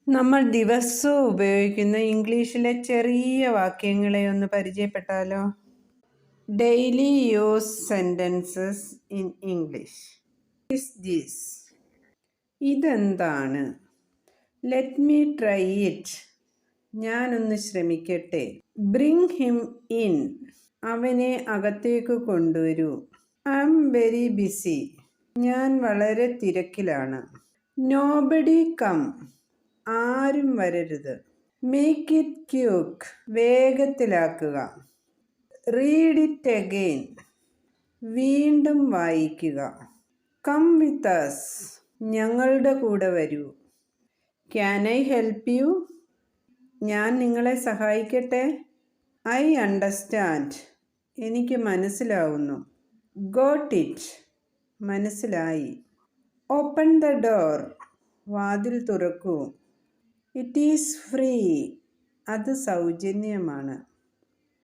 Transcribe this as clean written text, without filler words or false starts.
നമ്മൾ ദിവസവും ഉപയോഗിക്കുന്ന ഇംഗ്ലീഷിലെ ചെറിയ വാക്യങ്ങളെ ഒന്ന് പരിചയപ്പെട്ടാലോ? Daily use sentences in English. This ഇതെന്താണ്? ലെറ്റ് മീ ട്രൈ ഇറ്റ്, ഞാനൊന്ന് ശ്രമിക്കട്ടെ. ബ്രിങ് ഹിം ഇൻ, അവനെ അകത്തേക്ക് കൊണ്ടുവരൂ. ഐ ആം വെരി ബിസി, ഞാൻ വളരെ തിരക്കിലാണ്. നോബഡി കം, ആരും വരരുത്. മേക്ക് ഇറ്റ് ക്യൂക്ക്, വേഗത്തിലാക്കുക. റീഡ് ഇറ്റ് അഗെയിൻ, വീണ്ടും വായിക്കുക. കം വിത്ത് അസ്, ഞങ്ങളുടെ കൂടെ വരൂ. ക്യാൻ ഐ ഹെൽപ്പ് യു, ഞാൻ നിങ്ങളെ സഹായിക്കട്ടെ. ഐ അണ്ടർസ്റ്റാൻഡ്, എനിക്ക് മനസ്സിലാവുന്നു. ഗോട്ട് ഇറ്റ്, മനസ്സിലായി. ഓപ്പൺ ദ ഡോർ, വാതിൽ തുറക്കൂ. ഇറ്റ് ഈസ് ഫ്രീ, അത് സൗജന്യമാണ്.